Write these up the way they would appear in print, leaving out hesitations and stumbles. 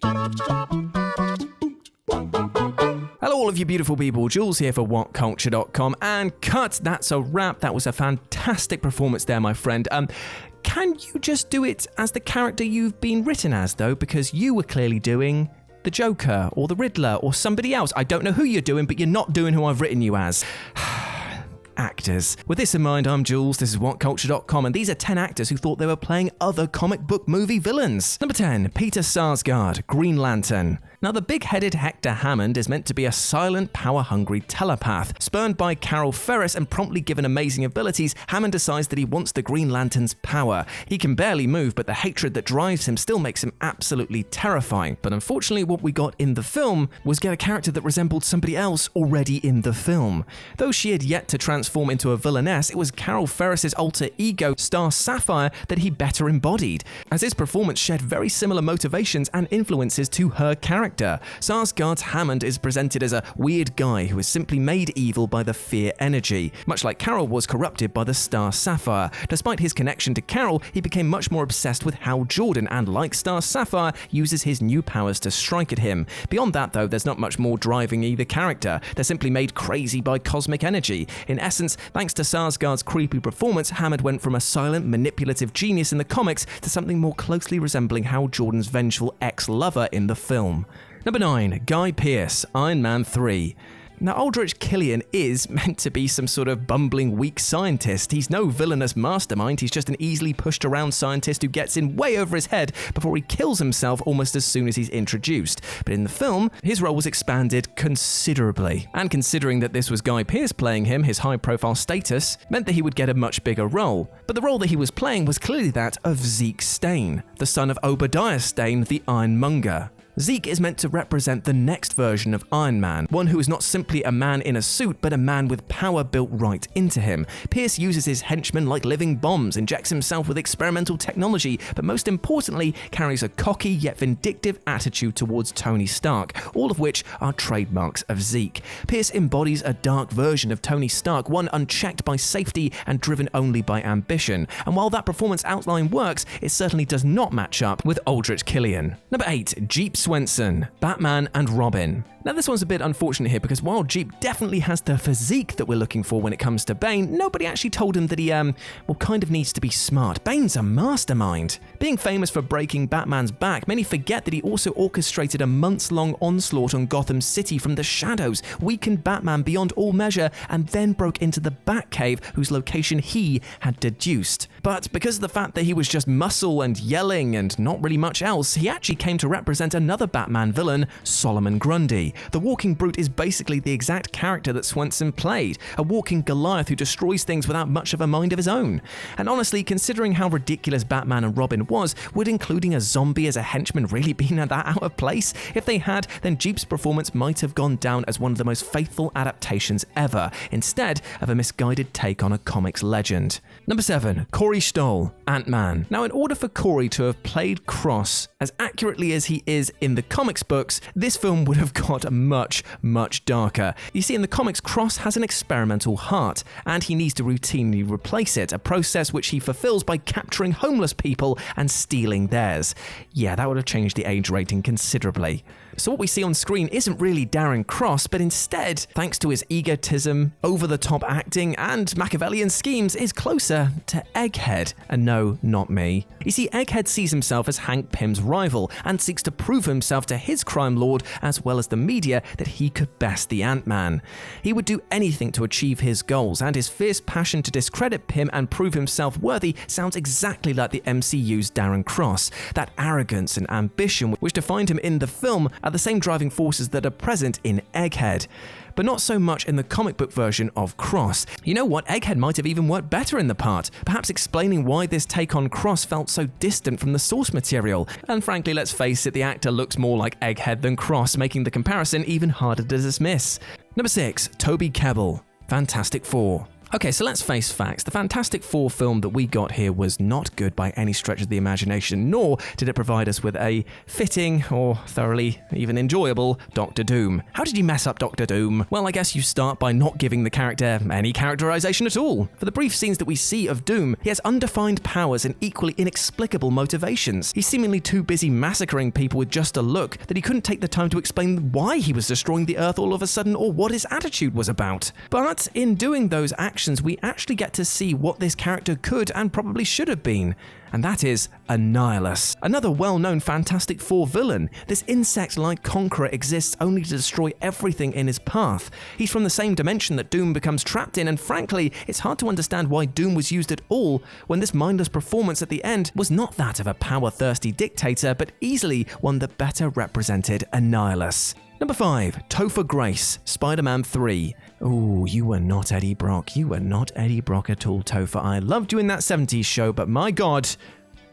Hello all of you beautiful people, Jules here for WhatCulture.com, and cut, that's a wrap. That was a fantastic performance there, my friend. Can you just do it as the character you've been written as, though? Because you were clearly doing the Joker, or the Riddler, or somebody else. I don't know who you're doing, but you're not doing who I've written you as. Actors. With this in mind, I'm Jules, this is WhatCulture.com, and these are 10 actors who thought they were playing other comic book movie villains. Number 10, Peter Sarsgaard, Green Lantern. Now, the big-headed Hector Hammond is meant to be a silent, power-hungry telepath. Spurned by Colin Farrell and promptly given amazing abilities, Hammond decides that he wants the Green Lantern's power. He can barely move, but the hatred that drives him still makes him absolutely terrifying. But unfortunately, what we got in the film was get a character that resembled somebody else already in the film. Though she had yet to transform into a villainess, it was Colin Farrell's alter ego, Star Sapphire, that he better embodied, as his performance shared very similar motivations and influences to her character. Sarsgaard's Hammond is presented as a weird guy who is simply made evil by the fear energy, much like Carol was corrupted by the Star Sapphire. Despite his connection to Carol, he became much more obsessed with Hal Jordan and, like Star Sapphire, uses his new powers to strike at him. Beyond that, though, there's not much more driving either character. They're simply made crazy by cosmic energy. In essence, thanks to Sarsgaard's creepy performance, Hammond went from a silent, manipulative genius in the comics to something more closely resembling Hal Jordan's vengeful ex-lover in the film. Number 9, Guy Pearce, Iron Man 3. Now, Aldrich Killian is meant to be some sort of bumbling, weak scientist. He's no villainous mastermind, he's just an easily pushed around scientist who gets in way over his head before he kills himself almost as soon as he's introduced. But in the film, his role was expanded considerably. And considering that this was Guy Pearce playing him, his high-profile status meant that he would get a much bigger role. But the role that he was playing was clearly that of Zeke Stane, the son of Obadiah Stane, the Ironmonger. Zeke is meant to represent the next version of Iron Man, one who is not simply a man in a suit, but a man with power built right into him. Pearce uses his henchmen like living bombs, injects himself with experimental technology, but most importantly, carries a cocky yet vindictive attitude towards Tony Stark, all of which are trademarks of Zeke. Pearce embodies a dark version of Tony Stark, one unchecked by safety and driven only by ambition. And while that performance outline works, it certainly does not match up with Aldrich Killian. Number 8, Jeep Swenson, Batman and Robin. Now, this one's a bit unfortunate here because while Jeep definitely has the physique that we're looking for when it comes to Bane, nobody actually told him that he, kind of needs to be smart. Bane's a mastermind. Being famous for breaking Batman's back, many forget that he also orchestrated a months-long onslaught on Gotham City from the shadows, weakened Batman beyond all measure, and then broke into the Batcave, whose location he had deduced. But because of the fact that he was just muscle and yelling and not really much else, he actually came to represent another Batman villain, Solomon Grundy. The Walking Brute is basically the exact character that Swenson played, a walking Goliath who destroys things without much of a mind of his own. And honestly, considering how ridiculous Batman and Robin was, would including a zombie as a henchman really be that out of place? If they had, then Jeep's performance might have gone down as one of the most faithful adaptations ever, instead of a misguided take on a comics legend. Number 7, Corey Stoll, Ant-Man. Now, in order for Corey to have played Cross as accurately as he is in the comics books, this film would have got much, much darker. You see, in the comics, Cross has an experimental heart, and he needs to routinely replace it, a process which he fulfills by capturing homeless people and stealing theirs. Yeah, that would have changed the age rating considerably. So what we see on screen isn't really Darren Cross, but instead, thanks to his egotism, over-the-top acting, and Machiavellian schemes, is closer to Egghead. And no, not me. You see, Egghead sees himself as Hank Pym's rival, and seeks to prove himself to his crime lord, as well as the media, that he could best the Ant-Man. He would do anything to achieve his goals, and his fierce passion to discredit Pym and prove himself worthy sounds exactly like the MCU's Darren Cross. That arrogance and ambition which defined him in the film are the same driving forces that are present in Egghead, but not so much in the comic book version of Cross. You know what, Egghead might have even worked better in the part, perhaps explaining why this take on Cross felt so distant from the source material. And frankly, let's face it, the actor looks more like Egghead than Cross, making the comparison even harder to dismiss. Number 6, Toby Kebbell, Fantastic Four. Okay, so let's face facts. The Fantastic Four film that we got here was not good by any stretch of the imagination, nor did it provide us with a fitting or thoroughly even enjoyable Doctor Doom. How did you mess up Doctor Doom? Well, I guess you start by not giving the character any characterization at all. For the brief scenes that we see of Doom, he has undefined powers and equally inexplicable motivations. He's seemingly too busy massacring people with just a look that he couldn't take the time to explain why he was destroying the Earth all of a sudden or what his attitude was about. But in doing those actions, we actually get to see what this character could and probably should have been. And that is Annihilus, another well-known Fantastic Four villain. This insect-like conqueror exists only to destroy everything in his path. He's from the same dimension that Doom becomes trapped in, and frankly, it's hard to understand why Doom was used at all when this mindless performance at the end was not that of a power-thirsty dictator, but easily one that better represented Annihilus. Number 5, Topher Grace, Spider-Man 3. Ooh, you were not Eddie Brock. You were not Eddie Brock at all, Topher. I loved you in that 70s show, but my God,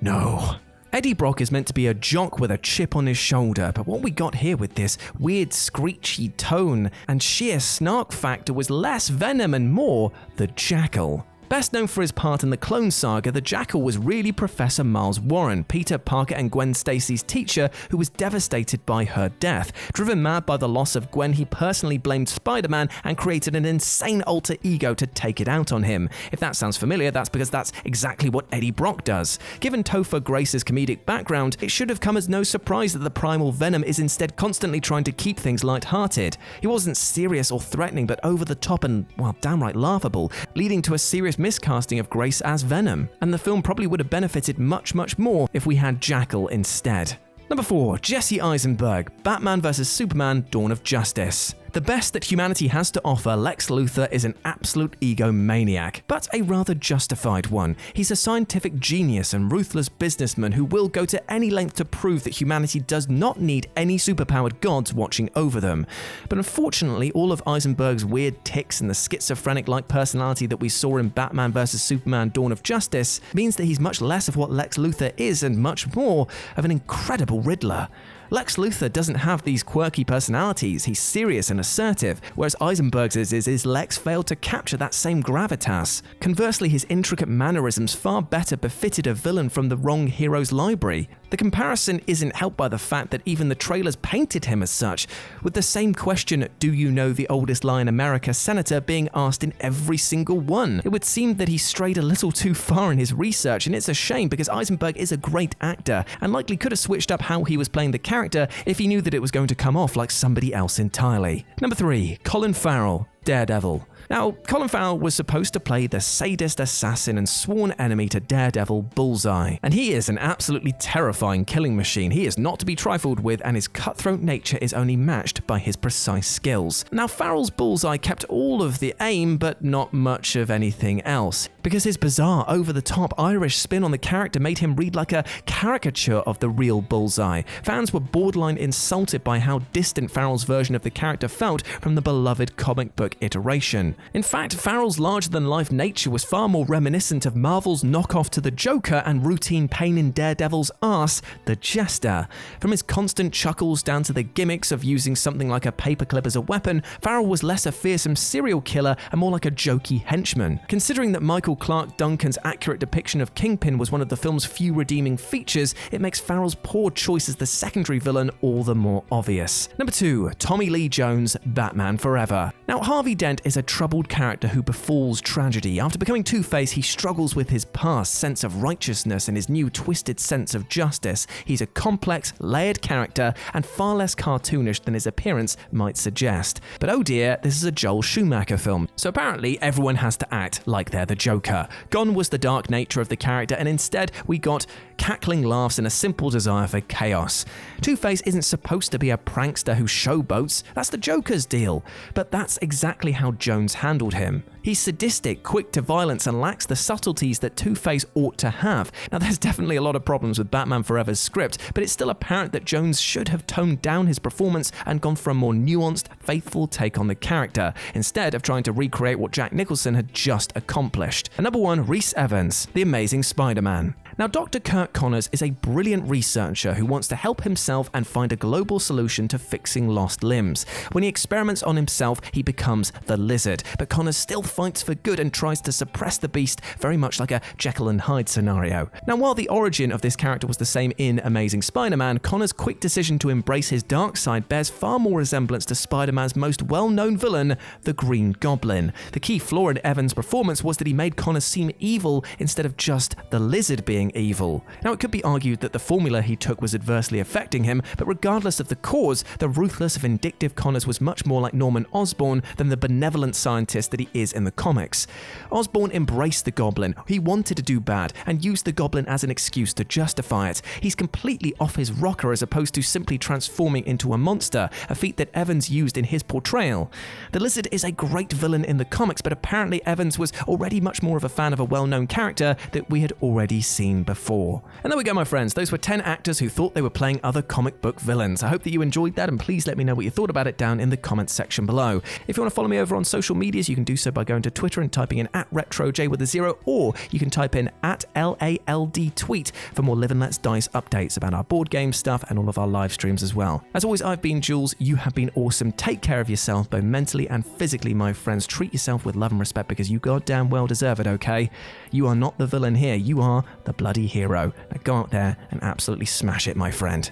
no. Eddie Brock is meant to be a jock with a chip on his shoulder, but what we got here with this weird screechy tone and sheer snark factor was less Venom and more the Jackal. Best known for his part in the Clone Saga, the Jackal was really Professor Miles Warren, Peter Parker and Gwen Stacy's teacher, who was devastated by her death. Driven mad by the loss of Gwen, he personally blamed Spider-Man and created an insane alter ego to take it out on him. If that sounds familiar, that's because that's exactly what Eddie Brock does. Given Topher Grace's comedic background, it should have come as no surprise that the primal Venom is instead constantly trying to keep things lighthearted. He wasn't serious or threatening, but over the top and, well, downright laughable, leading to a serious miscasting of Grace as Venom, and the film probably would have benefited much more if we had Jackal instead. Number 4, Jesse Eisenberg, Batman vs Superman: Dawn of Justice. The best that humanity has to offer, Lex Luthor is an absolute egomaniac, but a rather justified one. He's a scientific genius and ruthless businessman who will go to any length to prove that humanity does not need any superpowered gods watching over them. But unfortunately, all of Eisenberg's weird tics and the schizophrenic-like personality that we saw in Batman vs Superman: Dawn of Justice means that he's much less of what Lex Luthor is and much more of an incredible Riddler. Lex Luthor doesn't have these quirky personalities, he's serious and assertive, whereas Eisenberg's is Lex failed to capture that same gravitas. Conversely, his intricate mannerisms far better befitted a villain from the wrong hero's library. The comparison isn't helped by the fact that even the trailers painted him as such, with the same question, "Do you know the oldest lie in America, Senator?" being asked in every single one. It would seem that he strayed a little too far in his research, and it's a shame because Eisenberg is a great actor, and likely could have switched up how he was playing the character if he knew that it was going to come off like somebody else entirely. Number 3, Colin Farrell, Daredevil. Now, Colin Farrell was supposed to play the sadist assassin and sworn enemy to Daredevil, Bullseye. And he is an absolutely terrifying killing machine. He is not to be trifled with, and his cutthroat nature is only matched by his precise skills. Now, Farrell's Bullseye kept all of the aim, but not much of anything else, because his bizarre, over-the-top Irish spin on the character made him read like a caricature of the real Bullseye. Fans were borderline insulted by how distant Farrell's version of the character felt from the beloved comic book iteration. In fact, Farrell's larger-than-life nature was far more reminiscent of Marvel's knockoff to the Joker and routine pain in Daredevil's arse, the Jester. From his constant chuckles down to the gimmicks of using something like a paperclip as a weapon, Farrell was less a fearsome serial killer and more like a jokey henchman. Considering that Michael Clark Duncan's accurate depiction of Kingpin was one of the film's few redeeming features, it makes Farrell's poor choice as the secondary villain all the more obvious. Number 2, Tommy Lee Jones, Batman Forever. Now, Harvey Dent is a troubled character who befalls tragedy. After becoming Two-Face, he struggles with his past sense of righteousness and his new twisted sense of justice. He's a complex, layered character and far less cartoonish than his appearance might suggest. But oh dear, this is a Joel Schumacher film, so apparently everyone has to act like they're the Joker. Gone was the dark nature of the character, and instead we got cackling laughs and a simple desire for chaos. Two-Face isn't supposed to be a prankster who showboats, that's the Joker's deal, but that's exactly how Jones handled him. He's sadistic, quick to violence, and lacks the subtleties that Two-Face ought to have. Now, there's definitely a lot of problems with Batman Forever's script, but it's still apparent that Jones should have toned down his performance and gone for a more nuanced, faithful take on the character, instead of trying to recreate what Jack Nicholson had just accomplished. And number 1, Rhys Ifans, The Amazing Spider-Man. Now, Dr. Kirk Connors is a brilliant researcher who wants to help himself and find a global solution to fixing lost limbs. When he experiments on himself, he becomes the Lizard, but Connors still fights for good and tries to suppress the beast, very much like a Jekyll and Hyde scenario. Now, while the origin of this character was the same in Amazing Spider-Man, Connors' quick decision to embrace his dark side bears far more resemblance to Spider-Man's most well-known villain, the Green Goblin. The key flaw in Evans' performance was that he made Connors seem evil instead of just the Lizard being evil. Now, it could be argued that the formula he took was adversely affecting him, but regardless of the cause, the ruthless, vindictive Connors was much more like Norman Osborn than the benevolent scientist that he is in the comics. Osborn embraced the Goblin. He wanted to do bad and used the Goblin as an excuse to justify it. He's completely off his rocker as opposed to simply transforming into a monster, a feat that Evans used in his portrayal. The Lizard is a great villain in the comics, but apparently Evans was already much more of a fan of a well-known character that we had already seen before. And there we go, my friends. Those were 10 actors who thought they were playing other comic book villains. I hope that you enjoyed that, and please let me know what you thought about it down in the comments section below. If you want to follow me over on social medias, you can do so by going to Twitter and typing in @RetroJ with a 0, or you can type in @LALDTweet for more Live and Let's Dice updates about our board game stuff and all of our live streams as well. As always, I've been Jules. You have been awesome. Take care of yourself, both mentally and physically, my friends. Treat yourself with love and respect because you goddamn well deserve it, okay? You are not the villain here. You are the bloody hero. Now go out there and absolutely smash it, my friend.